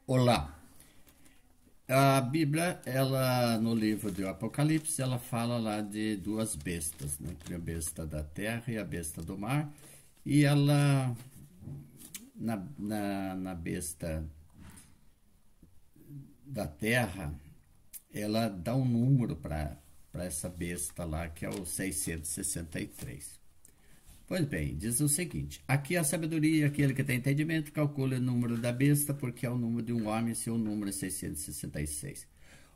Olá. A Bíblia, ela no livro do Apocalipse, ela fala lá de duas bestas, né? A besta da terra e a besta do mar. E ela, na besta da terra, ela dá um número para essa besta lá, que é o 663. Pois bem, diz o seguinte: aqui a sabedoria, aquele que tem entendimento, calcula o número da besta, porque é o número de um homem, seu número é 666.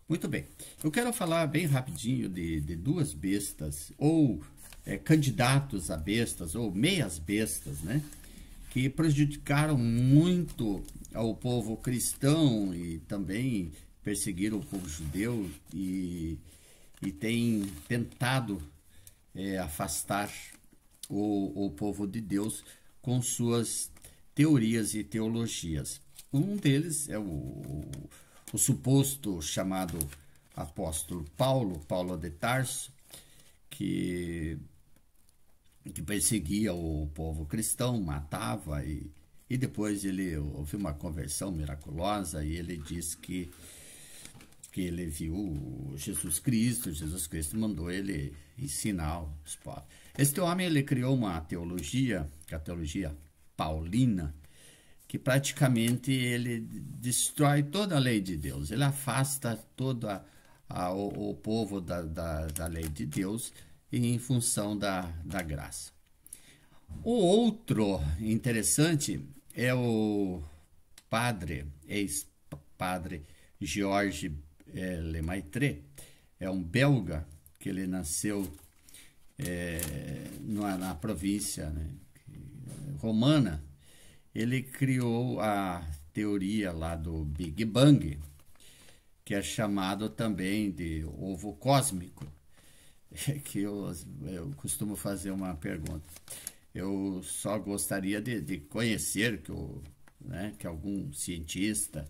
Muito bem, eu quero falar bem rapidinho de duas bestas, ou candidatos a bestas, ou meias bestas, né? Que prejudicaram muito ao povo cristão e também perseguiram o povo judeu e têm tentado afastar o povo de Deus com suas teorias e teologias. Um deles é o suposto chamado apóstolo Paulo de Tarso, que perseguia o povo cristão, matava e depois ele houve uma conversão miraculosa e ele diz que ele viu Jesus Cristo mandou ele ensinar os povos. Este homem ele criou uma teologia, que é a teologia paulina, que praticamente ele destrói toda a lei de Deus, ele afasta todo o povo da lei de Deus em função da graça. O outro interessante é o ex-padre Georges Lemaitre, é um belga que ele nasceu na província, né, romana. Ele criou a teoria lá do Big Bang, que é chamado também de ovo cósmico, que eu costumo fazer uma pergunta. Eu só gostaria de conhecer que algum cientista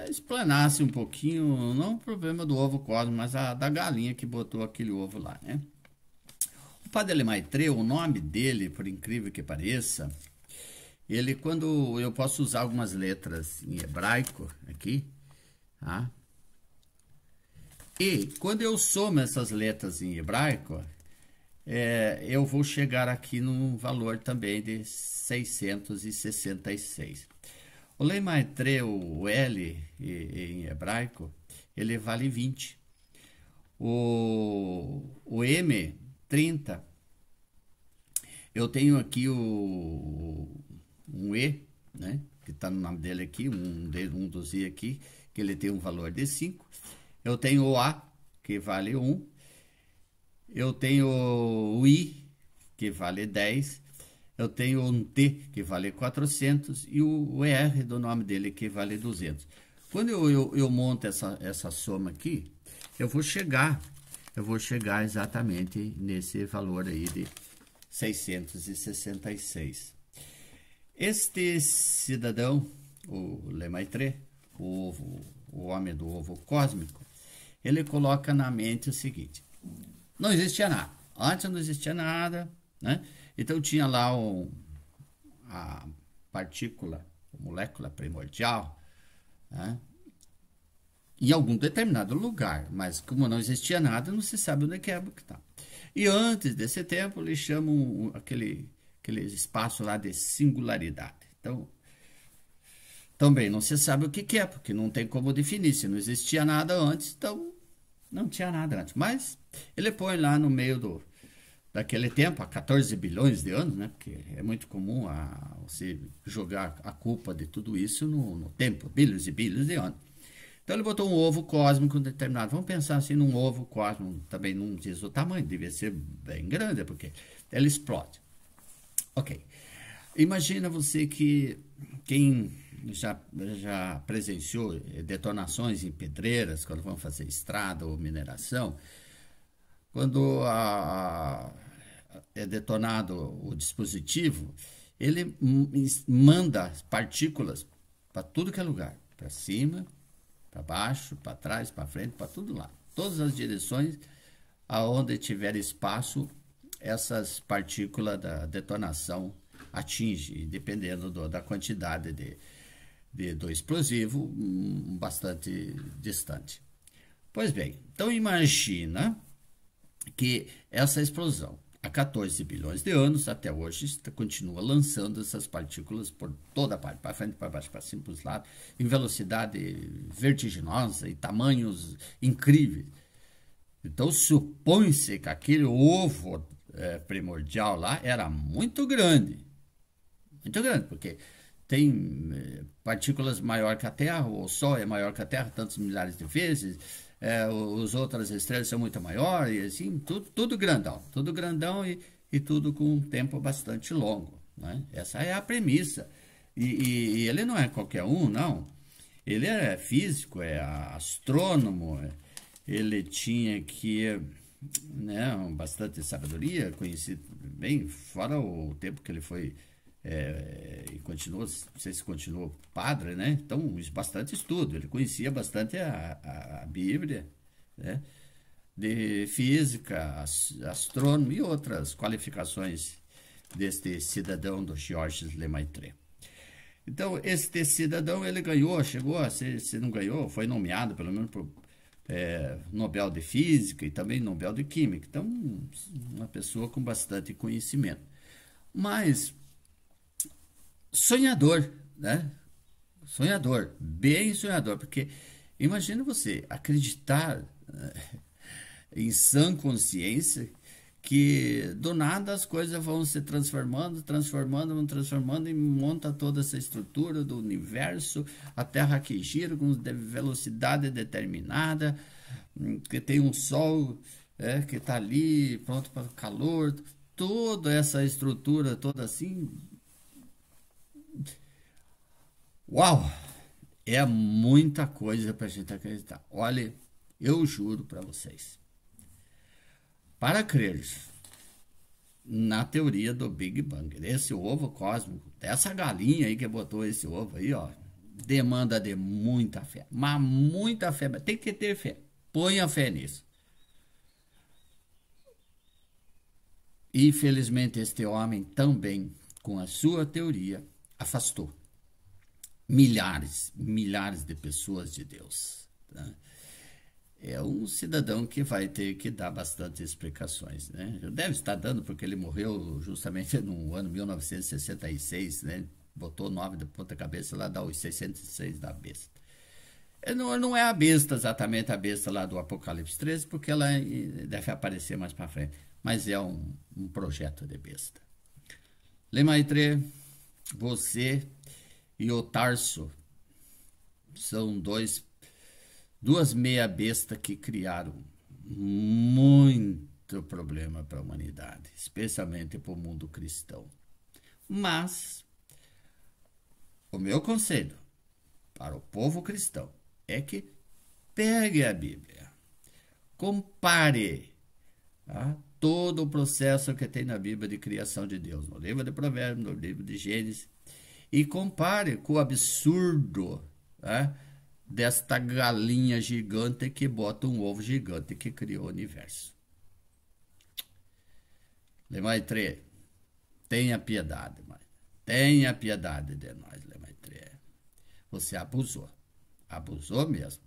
explanasse um pouquinho, não o problema do ovo cósmico, mas da galinha que botou aquele ovo lá, né? O padre Lemaitre, o nome dele, por incrível que pareça, quando eu posso usar algumas letras em hebraico aqui, tá? E quando eu somo essas letras em hebraico, eu vou chegar aqui num valor também de 666. O Lemaitre, o L em hebraico, ele vale 20. O M, 30. Eu tenho aqui um E, né, que está no nome dele aqui, um dos I aqui, que ele tem um valor de 5. Eu tenho o A, que vale 1. Eu tenho o I, que vale 10. Eu tenho um T, que vale 400. E o R do nome dele, que vale 200. Quando eu monto essa soma aqui, eu vou chegar exatamente nesse valor aí de 666. Este cidadão, o Lemaitre, o homem do ovo cósmico, ele coloca na mente o seguinte: não existia nada. Antes não existia nada, né? Então tinha lá a partícula, a molécula primordial, né, em algum determinado lugar, mas como não existia nada, não se sabe onde é que está. E antes desse tempo, eles chamam aquele espaço lá de singularidade. Então, também não se sabe o que é, porque não tem como definir. Se não existia nada antes, então não tinha nada antes. Mas ele põe lá no meio daquele tempo, há 14 bilhões de anos, né? Porque é muito comum você jogar a culpa de tudo isso no tempo, bilhões e bilhões de anos. Então ele botou um ovo cósmico determinado. Vamos pensar assim num ovo cósmico, também não diz o tamanho, devia ser bem grande, porque ele explode. Ok. Imagina você que quem já presenciou detonações em pedreiras, quando vão fazer estrada ou mineração, quando é detonado o dispositivo, ele manda partículas para tudo que é lugar, para cima, para baixo, para trás, para frente, para tudo lá. Todas as direções aonde tiver espaço, essas partículas da detonação atinge, dependendo da quantidade do explosivo bastante distante. Pois bem, então imagina que essa explosão, há 14 bilhões de anos, até hoje, continua lançando essas partículas por toda parte, para frente, para baixo, para cima, para os lados, em velocidade vertiginosa e tamanhos incríveis. Então, supõe-se que aquele ovo primordial lá era muito grande, porque tem partículas maior que a Terra, o Sol é maior que a Terra tantos milhares de vezes, as outras estrelas são muito maiores, assim, tudo grandão e tudo com um tempo bastante longo, né? Essa é a premissa. E ele não é qualquer um, não. Ele é físico, é astrônomo, ele tinha que, né, bastante sabedoria, conhecido bem, fora o tempo que ele foi e continuou, não sei se continuou padre, né? Então, bastante estudo. Ele conhecia bastante a Bíblia, né? De física, astrônomo e outras qualificações deste cidadão do Georges Lemaitre. Então, este cidadão, ele ganhou, chegou a ser, se não ganhou, foi nomeado pelo menos por Nobel de Física e também Nobel de Química. Então, uma pessoa com bastante conhecimento. Mas sonhador, né? Sonhador, bem sonhador, porque imagina você acreditar em sã consciência que do nada as coisas vão se transformando e monta toda essa estrutura do universo, a Terra que gira com velocidade determinada, que tem um Sol que está ali pronto para calor, toda essa estrutura toda assim. Uau! É muita coisa para a gente acreditar. Olha, eu juro para vocês. Para crer na teoria do Big Bang, esse ovo cósmico, essa galinha aí que botou esse ovo aí, ó, demanda de muita fé. Mas muita fé, mas tem que ter fé. Ponha fé nisso. Infelizmente, este homem também, com a sua teoria, afastou milhares de pessoas de Deus. Tá? É um cidadão que vai ter que dar bastante explicações, né? Deve estar dando, porque ele morreu justamente no ano 1966, né? Botou 9 de ponta cabeça lá, dá os 606 da besta. Não é a besta, exatamente a besta lá do Apocalipse 13, porque ela deve aparecer mais para frente, mas é um projeto de besta. Lemaitre, você e o Tarso são duas meia besta que criaram muito problema para a humanidade, especialmente para o mundo cristão. Mas o meu conselho para o povo cristão é que pegue a Bíblia, compare todo o processo que tem na Bíblia de criação de Deus, no livro de Provérbios, no livro de Gênesis, e compare com o absurdo desta galinha gigante que bota um ovo gigante que criou o universo. Lemaitre, tenha piedade, mãe. Tenha piedade de nós, Lemaitre. Você abusou mesmo.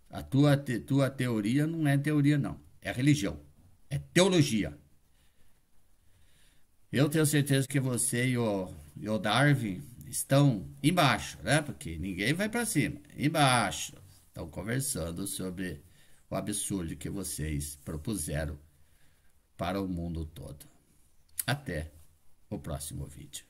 A tua teoria não é teoria, não. É religião, é teologia. Eu tenho certeza que você e o Darwin estão embaixo, né? Porque ninguém vai para cima. Embaixo. Estão conversando sobre o absurdo que vocês propuseram para o mundo todo. Até o próximo vídeo.